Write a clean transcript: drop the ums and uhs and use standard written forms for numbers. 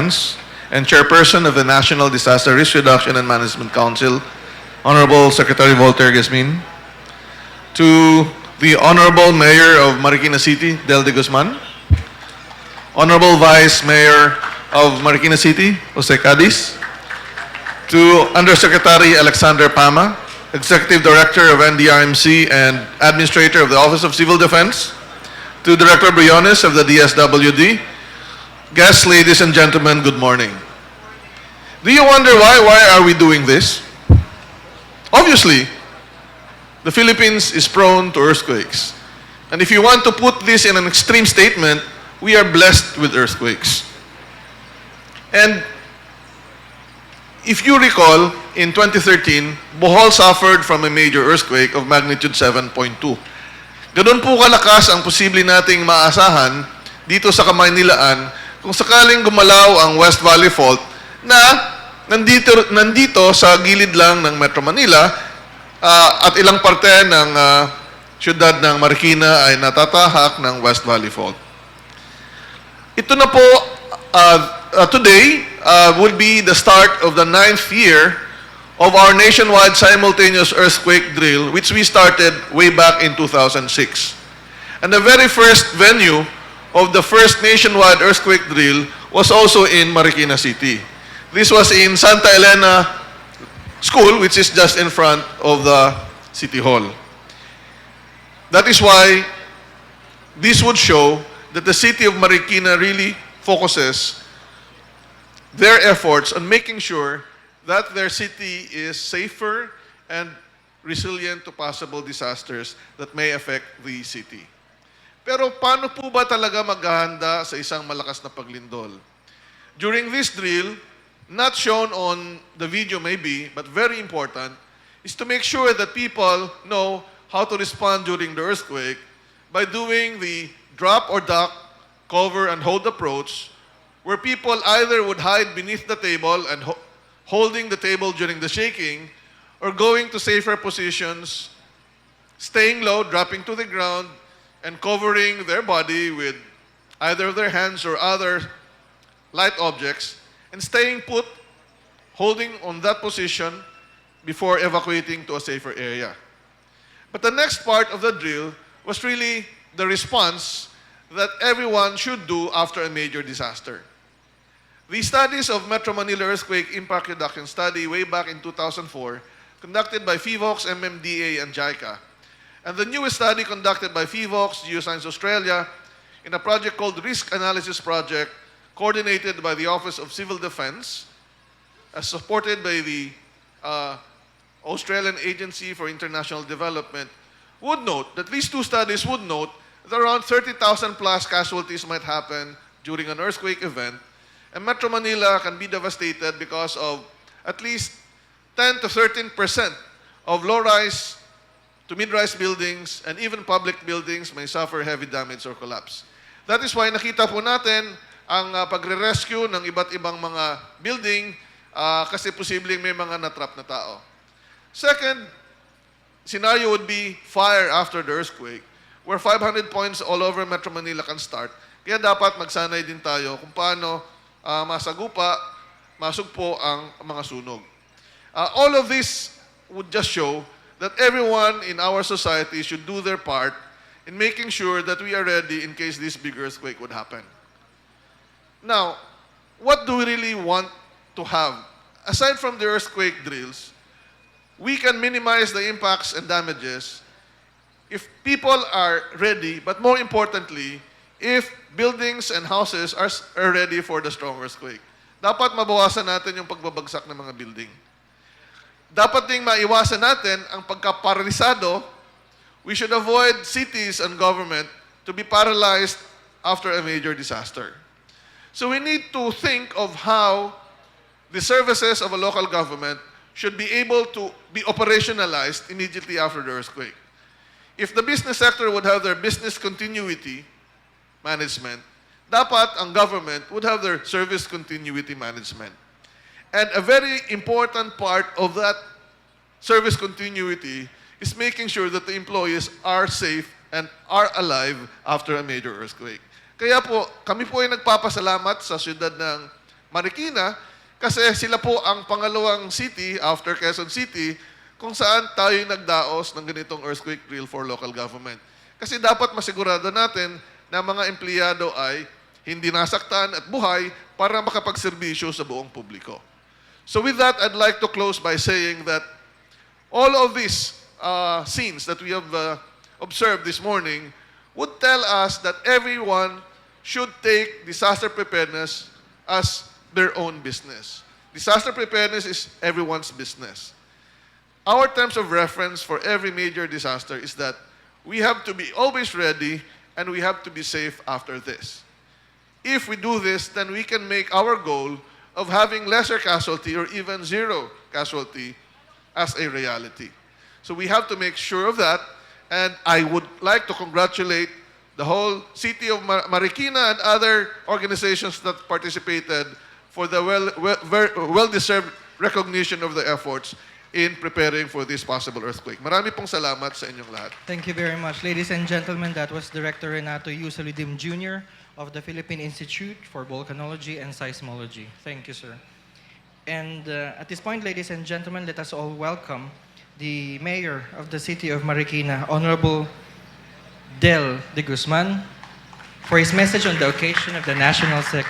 Defense and Chairperson of the National Disaster Risk Reduction and Management Council, Honorable Secretary Voltaire Gesmin, to the Honorable Mayor of Marikina City, Del de Guzman, Honorable Vice Mayor of Marikina City, Jose Cadiz, to Undersecretary Alexander Pama, Executive Director of NDRMC and Administrator of the Office of Civil Defense, to Director Briones of the DSWD, guests, ladies and gentlemen, good morning. Do you wonder why are we doing this? Obviously, the Philippines is prone to earthquakes. And if you want to put this in an extreme statement, we are blessed with earthquakes. And if you recall, in 2013, Bohol suffered from a major earthquake of magnitude 7.2. Ganun po kalakas ang posible nating maasahan dito sa Kamaynilaan kung sakaling gumalaw ang West Valley Fault na nandito sa gilid lang ng Metro Manila at ilang parte ng siyudad ng Marikina ay natatahak ng West Valley Fault. Ito na po, today will be the start of the 9th year of our nationwide simultaneous earthquake drill, which we started way back in 2006. And the very first venue of the first nationwide earthquake drill was also in Marikina City. This was in Santa Elena School, which is just in front of the City Hall. That is why this would show that the city of Marikina really focuses their efforts on making sure that their city is safer and resilient to possible disasters that may affect the city. Pero paano po ba talaga maghahanda sa isang malakas na paglindol? During this drill, not shown on the video maybe, but very important, is to make sure that people know how to respond during the earthquake by doing the drop or duck, cover and hold approach, where people either would hide beneath the table and holding the table during the shaking, or going to safer positions, staying low, dropping to the ground, and covering their body with either their hands or other light objects, and staying put, holding on that position before evacuating to a safer area. But the next part of the drill was really the response that everyone should do after a major disaster. The studies of Metro Manila Earthquake Impact Reduction Study way back in 2004, conducted by FIVOX, MMDA, and JICA, and the newest study conducted by FIVOX, Geoscience Australia, in a project called Risk Analysis Project, coordinated by the Office of Civil Defense, as supported by the Australian Agency for International Development, would note that these two studies would note that around 30,000 plus casualties might happen during an earthquake event, and Metro Manila can be devastated because of at least 10 to 13% of low-rise to mid-rise buildings and even public buildings may suffer heavy damage or collapse. That is why nakita po natin ang pagre-rescue ng iba't ibang mga building kasi posibleng may mga natrap na tao. Second scenario would be fire after the earthquake, where 500 points all over Metro Manila can start. Kaya dapat magsanay din tayo kung paano masagupa, masugpo ang mga sunog. All of this would just show that everyone in our society should do their part in making sure that we are ready in case this big earthquake would happen. Now, what do we really want to have? Aside from the earthquake drills, we can minimize the impacts and damages if people are ready, but more importantly, if buildings and houses are ready for the strong earthquake. Dapat mabawasan natin yung pagbabagsak ng mga building. Dapat ding maiwasan natin ang pagkaparalisado. We should avoid cities and government to be paralyzed after a major disaster. So we need to think of how the services of a local government should be able to be operationalized immediately after the earthquake. If the business sector would have their business continuity management, dapat ang government would have their service continuity management. And a very important part of that service continuity is making sure that the employees are safe and are alive after a major earthquake. Kaya po, kami po ay nagpapasalamat sa siyudad ng Marikina kasi sila po ang pangalawang city after Quezon City kung saan tayo nagdaos ng ganitong earthquake drill for local government. Kasi dapat masigurado natin na mga empleyado ay hindi nasaktan at buhay para makapagserbisyo sa buong publiko. So with that, I'd like to close by saying that all of these scenes that we have observed this morning would tell us that everyone should take disaster preparedness as their own business. Disaster preparedness is everyone's business. Our terms of reference for every major disaster is that we have to be always ready and we have to be safe after this. If we do this, then we can make our goal of having lesser casualty or even zero casualty as a reality. So we have to make sure of that, and I would like to congratulate the whole city of Marikina and other organizations that participated for the well-deserved recognition of the efforts in preparing for this possible earthquake. Marami pong salamat sa inyong lahat. Thank you very much. Ladies and gentlemen, that was Director Renato U. Saludim Jr. of the Philippine Institute for Volcanology and Seismology. Thank you, sir. And at this point, ladies and gentlemen, let us all welcome the Mayor of the City of Marikina, Honorable Del de Guzman, for his message on the occasion of the National